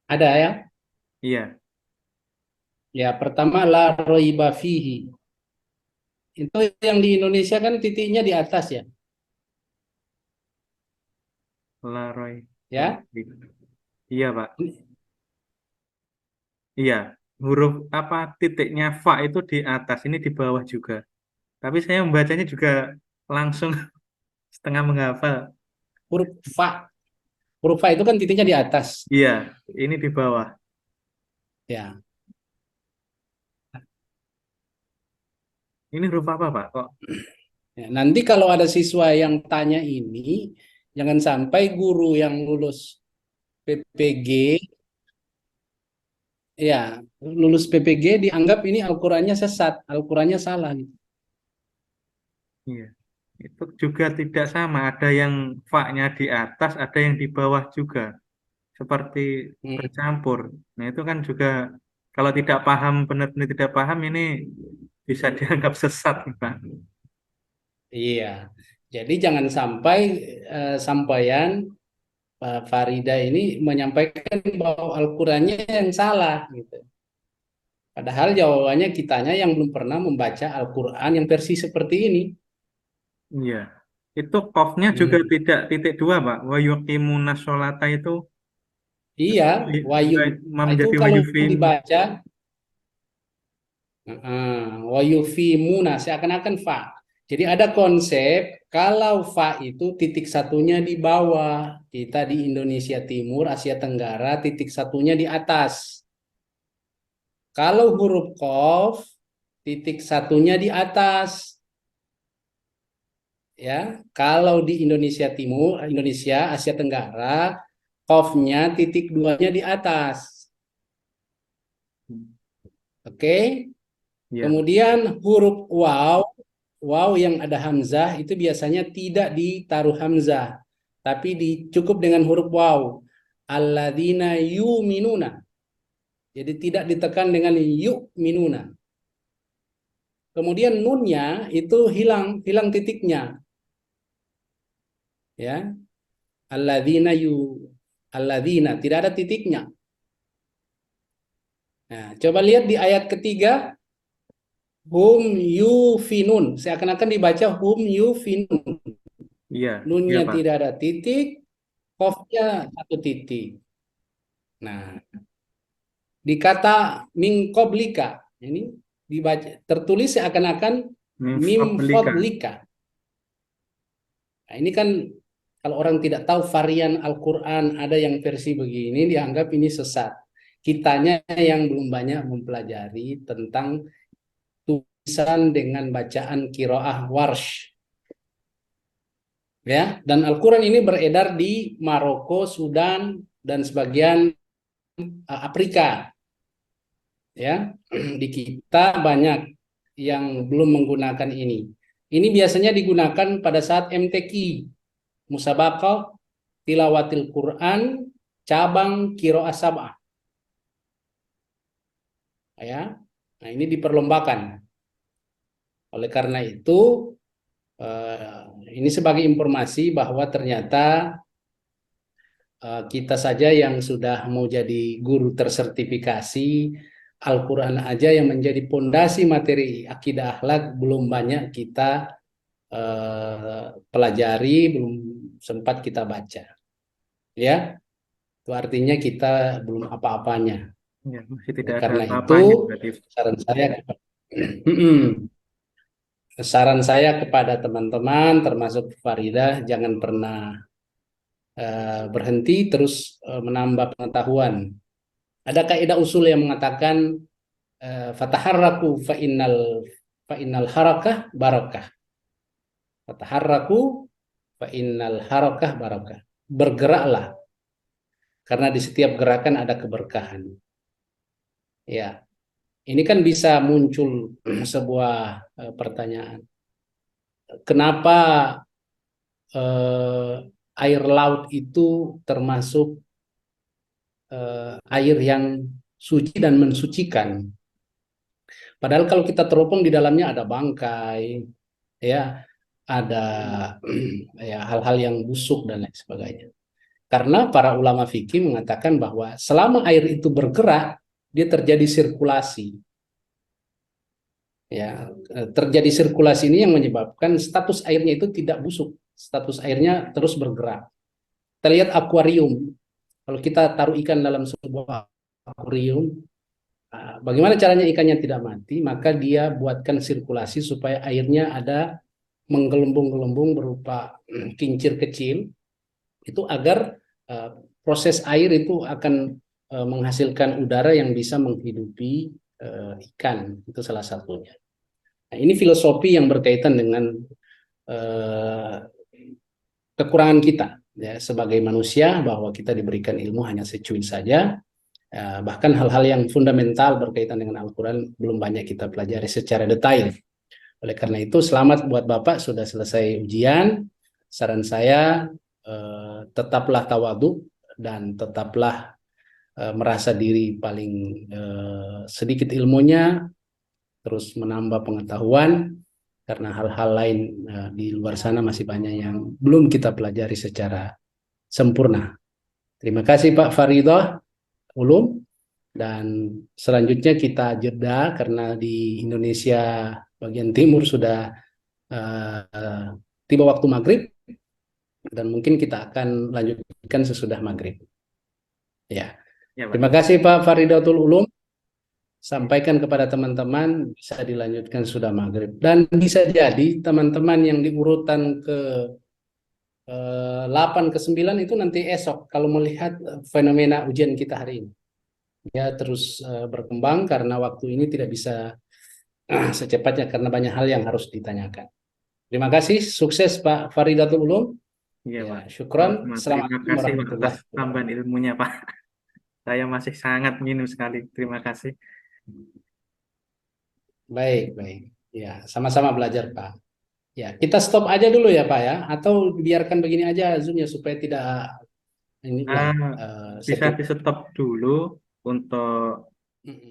Ada ya? Iya, Ya, pertama la roiba fihi. Itu yang di Indonesia kan titiknya di atas ya. Laroy. Ya. Iya, Pak. Iya, huruf apa titiknya fa itu di atas, ini di bawah juga. Tapi saya membacanya juga langsung setengah menghafal. Huruf fa. Huruf fa itu kan titiknya di atas. Iya, ini di bawah. Ya. Ini huruf apa, Pak? Kok? Ya, nanti kalau ada siswa yang tanya ini, jangan sampai guru yang lulus PPG, ya, lulus PPG dianggap ini Al-Qur'annya sesat, Al-Qur'annya salah gitu. Iya. Itu juga tidak sama. Ada yang fa-nya di atas, ada yang di bawah juga. Seperti Hmm, bercampur. Nah, itu kan juga kalau tidak paham, benar-benar tidak paham, ini bisa dianggap sesat, Pak. iya. Jadi jangan sampai sampaian Pak Farida ini menyampaikan bahwa Al-Qur'annya yang salah gitu. Padahal jawabannya kitanya yang belum pernah membaca Al-Qur'an yang versi seperti ini. Iya. Itu qafnya juga Hmm. tidak titik dua, Pak. Wa yuqimuna sholata itu Iya, Wayu itu menjadi kalau wayufim. dibaca wayufimuna seakan-akan fa. Jadi ada konsep kalau fa itu titik satunya di bawah. Kita di Indonesia Timur, Asia Tenggara, titik satunya di atas. Kalau huruf qaf, titik satunya di atas. Ya, kalau di Indonesia Timur, Indonesia, Asia Tenggara, qafnya titik duanya di atas. Oke? Ya. Kemudian huruf waw, waw yang ada hamzah itu biasanya tidak ditaruh hamzah, tapi cukup dengan huruf waw. Alladzina yuminuna. Jadi tidak ditekan dengan yu'minuna. Kemudian nunnya itu hilang, hilang titiknya. Ya, alladzina alladzina tidak ada titiknya. Nah, coba lihat di ayat ketiga, hum yufinun. Seakan-akan dibaca hum yufinun. Iya. Iya, Nunnya Pak. tidak ada titik, qafnya satu titik. Nah, di kata min qablika ini dibaca tertulis seakan-akan Min mim fadlika. fadlika. Nah, ini kan kalau orang tidak tahu varian Al-Qur'an ada yang versi begini dianggap ini sesat. Kitanya yang belum banyak mempelajari tentang tulisan dengan bacaan qiraah warsh. Ya, dan Al-Qur'an ini beredar di Maroko, Sudan dan sebagian Afrika. Ya, di kita banyak yang belum menggunakan ini. Ini biasanya digunakan pada saat MTQ, Musabaqah Tilawatil Quran, cabang Qiraah Sab'ah. Ya, nah ini diperlombakan. Oleh karena itu, ini sebagai informasi bahwa ternyata kita saja yang sudah mau jadi guru tersertifikasi Al-Quran aja yang menjadi pondasi materi akidah akhlak belum banyak kita pelajari, belum sempat kita baca. Ya, itu artinya kita belum apa-apanya. Ya, masih tidak Oleh ada karena itu, apa-apanya berarti. saran saya saran saya kepada teman-teman, termasuk Faridah, jangan pernah berhenti terus menambah pengetahuan. Ada kaidah usul yang mengatakan fataharraku fa innal harakah barakah. Fataharraku fa innal harakah barakah. Bergeraklah karena di setiap gerakan ada keberkahan. Ya, ini kan bisa muncul sebuah pertanyaan. Kenapa eh, air laut itu termasuk air yang suci dan mensucikan? Padahal kalau kita teropong di dalamnya ada bangkai, ya, ada ya hal-hal yang busuk dan lain sebagainya. Karena para ulama fikih mengatakan bahwa selama air itu bergerak, dia terjadi sirkulasi. Ya, terjadi sirkulasi ini yang menyebabkan status airnya itu tidak busuk, status airnya terus bergerak. Kita lihat akuarium. Kalau kita taruh ikan dalam sebuah akuarium, bagaimana caranya ikannya tidak mati? Maka dia buatkan sirkulasi supaya airnya ada menggelembung-gelembung berupa kincir kecil, itu agar proses air itu akan menghasilkan udara yang bisa menghidupi ikan. Itu salah satunya. Nah, ini filosofi yang berkaitan dengan kekurangan kita ya sebagai manusia, bahwa kita diberikan ilmu hanya secuil saja. Bahkan hal-hal yang fundamental berkaitan dengan Al-Quran belum banyak kita pelajari secara detail. Oleh karena itu, selamat buat Bapak sudah selesai ujian. Saran saya, tetaplah tawadhu dan tetaplah merasa diri paling sedikit ilmunya, terus menambah pengetahuan, karena hal-hal lain di luar sana masih banyak yang belum kita pelajari secara sempurna. Terima kasih Pak Faridah Ulum. Dan selanjutnya kita jeda karena di Indonesia bagian timur sudah tiba waktu maghrib, dan mungkin kita akan lanjutkan sesudah maghrib. Ya, Ya, Pak. terima kasih Pak Faridatul Ulum. Sampaikan kepada teman-teman bisa dilanjutkan sudah maghrib, dan bisa jadi teman-teman yang di urutan ke 8 ke 9 itu nanti esok kalau melihat fenomena ujian kita hari ini. Ya terus berkembang karena waktu ini tidak bisa secepatnya karena banyak hal yang harus ditanyakan. Terima kasih, sukses Pak Faridatul Ulum. Iya, Ya, Pak. syukron. Terima Assalamualaikum kasih, Pak, atas warahmatullahi tambahan wabarakatuh. ilmunya, Pak. Saya masih sangat minim sekali. Terima kasih. Baik, baik. Ya, sama-sama belajar Pak. Ya, kita stop aja dulu ya Pak ya, atau biarkan begini aja Zoom-nya supaya tidak inilah Bisa setting. di stop dulu untuk